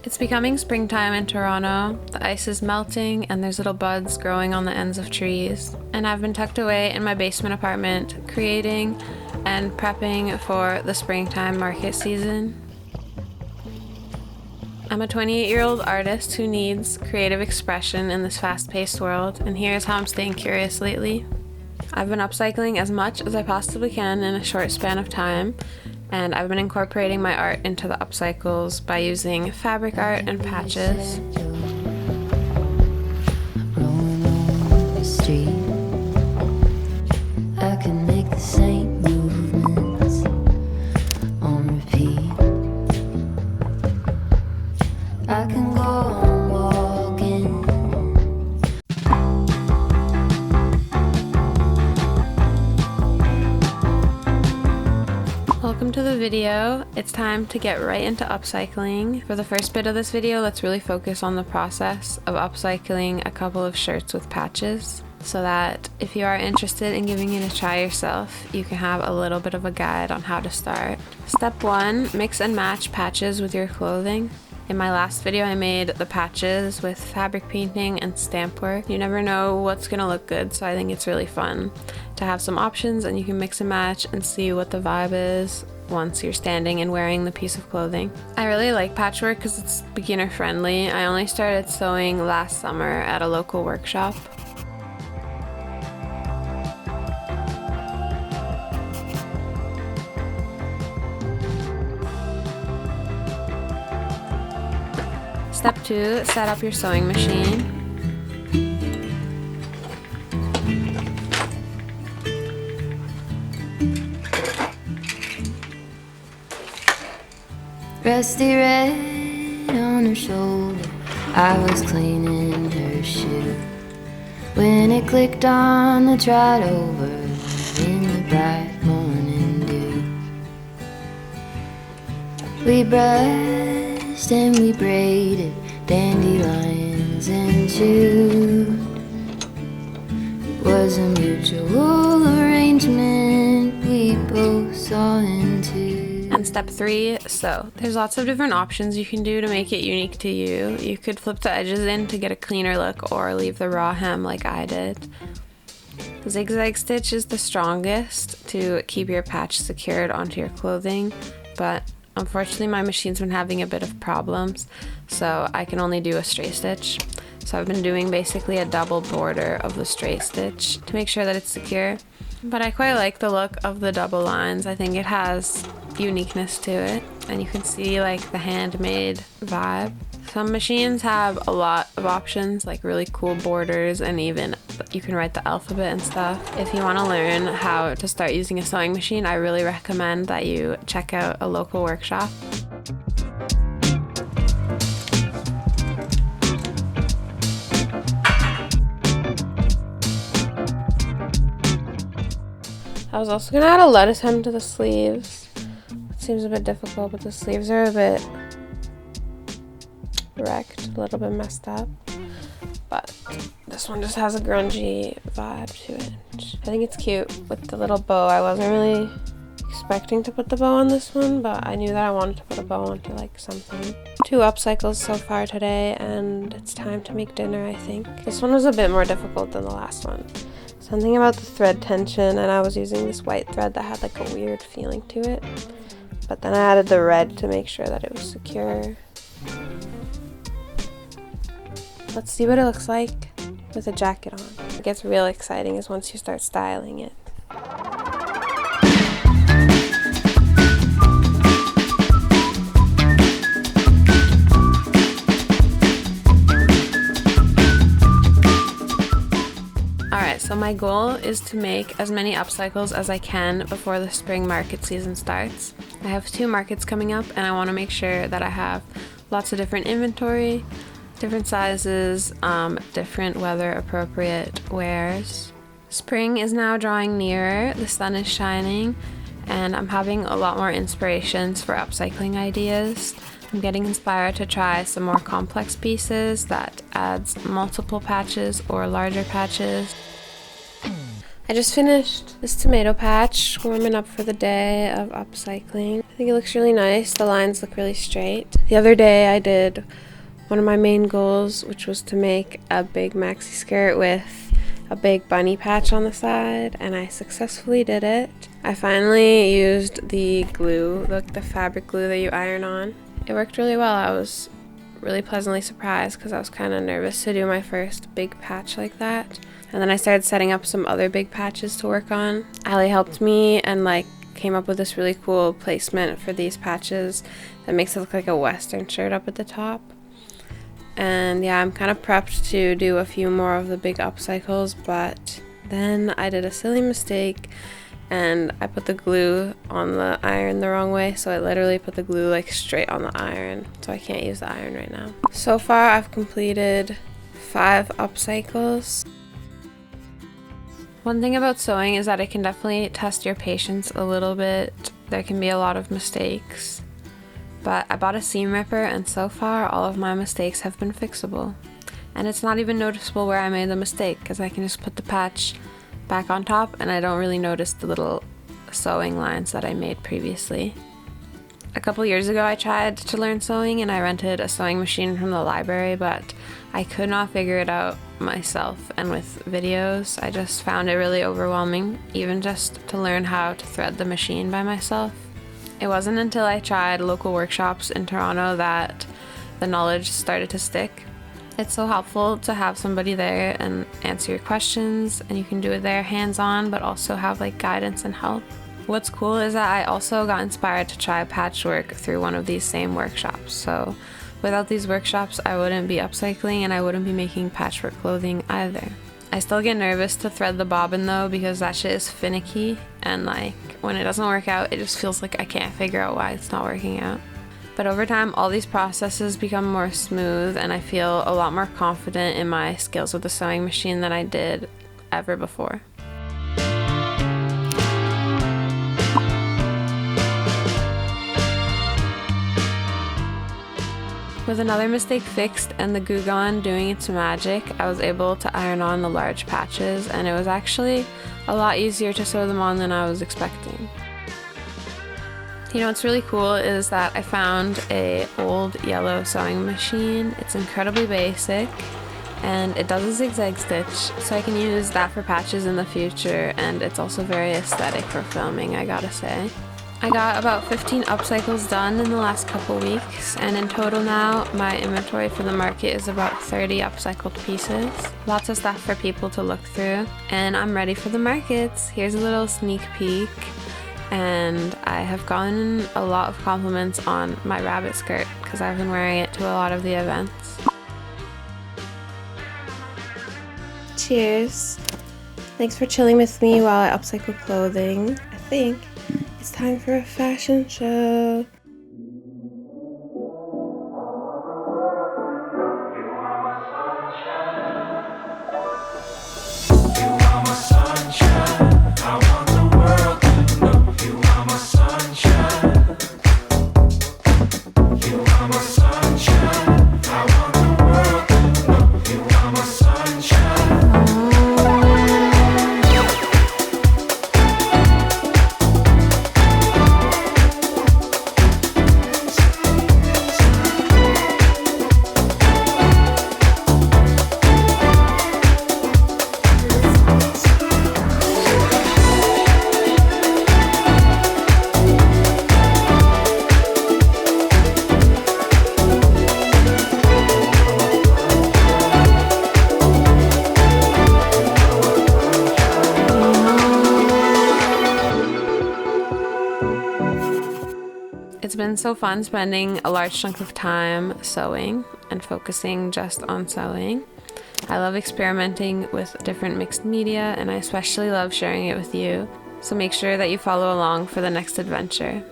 It's becoming springtime in Toronto. The ice is melting and there's little buds growing on the ends of trees. And I've been tucked away in my basement apartment creating and prepping for the springtime market season. I'm a 28-year-old artist who needs creative expression in this fast-paced world, and here's how I'm staying curious lately. I've been upcycling as much as I possibly can in a short span of time, and I've been incorporating my art into the upcycles by using fabric art and patches. Rolling on the street, I can make the same movements on repeat. I can go on walking. Welcome to the video. It's time to get right into upcycling. For the first bit of this video, let's really focus on the process of upcycling a couple of shirts with patches, so that if you are interested in giving it a try yourself, you can have a little bit of a guide on how to start. Step 1, mix and match patches with your clothing. In my last video, I made the patches with fabric painting and stamp work. You never know what's gonna look good, so I think it's really fun to have some options and you can mix and match and see what the vibe is once you're standing and wearing the piece of clothing. I really like patchwork because it's beginner friendly. I only started sewing last summer at a local workshop. Step 2, set up your sewing machine. Rusty red on her shoulder, I was cleaning her shoe when it clicked on the trot over in the bright morning dew. We brushed and we braided dandelions and chewed. It was a mutual arrangement we both saw into. And step 3, sew. There's lots of different options you can do to make it unique to you. You could flip the edges in to get a cleaner look or leave the raw hem like I did. The zigzag stitch is the strongest to keep your patch secured onto your clothing, but unfortunately my machine's been having a bit of problems, so I can only do a straight stitch. So I've been doing basically a double border of the straight stitch to make sure that it's secure. But I quite like the look of the double lines. I think it has uniqueness to it, and you can see like the handmade vibe. Some machines have a lot of options, like really cool borders, and even you can write the alphabet and stuff. If you want to learn how to start using a sewing machine, I really recommend that you check out a local workshop. I was also gonna add a lettuce hem to the sleeves. It seems a bit difficult, but the sleeves are a bit wrecked, a little bit messed up. But this one just has a grungy vibe to it. I think it's cute with the little bow. I wasn't really expecting to put the bow on this one, but I knew that I wanted to put a bow onto like something. 2 upcycles so far today, and it's time to make dinner, I think. This one was a bit more difficult than the last one. Something about the thread tension, and I was using this white thread that had like a weird feeling to it. But then I added the red to make sure that it was secure. Let's see what it looks like with a jacket on. What gets real exciting is once you start styling it. So my goal is to make as many upcycles as I can before the spring market season starts. I have 2 markets coming up, and I want to make sure that I have lots of different inventory, different sizes, different weather appropriate wares. Spring is now drawing nearer, the sun is shining, and I'm having a lot more inspirations for upcycling ideas. I'm getting inspired to try some more complex pieces that adds multiple patches or larger patches. I just finished this tomato patch, warming up for the day of upcycling. I think it looks really nice. The lines look really straight. The other day I did one of my main goals, which was to make a big maxi skirt with a big bunny patch on the side, and I successfully did it. I finally used the glue, the fabric glue that you iron on. It worked really well. I was really pleasantly surprised because I was kind of nervous to do my first big patch like that. And then I started setting up some other big patches to work on. Allie helped me and came up with this really cool placement for these patches that makes it look like a western shirt up at the top. And yeah, I'm kind of prepped to do a few more of the big upcycles, but then I did a silly mistake and I put the glue on the iron the wrong way, so I literally put the glue straight on the iron, so I can't use the iron right now. So far I've completed 5 upcycles. One thing about sewing is that it can definitely test your patience a little bit. There can be a lot of mistakes. But I bought a seam ripper and so far all of my mistakes have been fixable. And it's not even noticeable where I made the mistake because I can just put the patch back on top and I don't really notice the little sewing lines that I made previously. A couple years ago I tried to learn sewing and I rented a sewing machine from the library, but I could not figure it out myself, and with videos I just found it really overwhelming, even just to learn how to thread the machine by myself. It wasn't until I tried local workshops in Toronto that the knowledge started to stick. It's so helpful to have somebody there and answer your questions, and you can do it there hands-on but also have guidance and help. What's cool is that I also got inspired to try patchwork through one of these same workshops. So without these workshops I wouldn't be upcycling and I wouldn't be making patchwork clothing either. I still get nervous to thread the bobbin though because that shit is finicky, and when it doesn't work out it just feels like I can't figure out why it's not working out. But over time all these processes become more smooth and I feel a lot more confident in my skills with the sewing machine than I did ever before. With another mistake fixed and the glue gun doing its magic, I was able to iron on the large patches, and it was actually a lot easier to sew them on than I was expecting. You know what's really cool is that I found an old yellow sewing machine. It's incredibly basic and it does a zigzag stitch, so I can use that for patches in the future, and it's also very aesthetic for filming, I gotta say. I got about 15 upcycles done in the last couple weeks, and in total now my inventory for the market is about 30 upcycled pieces. Lots of stuff for people to look through, and I'm ready for the markets. Here's a little sneak peek, and I have gotten a lot of compliments on my rabbit skirt because I've been wearing it to a lot of the events. Cheers! Thanks for chilling with me while I upcycle clothing. I think it's time for a fashion show. It's been so fun spending a large chunk of time sewing and focusing just on sewing. I love experimenting with different mixed media, and I especially love sharing it with you. So make sure that you follow along for the next adventure.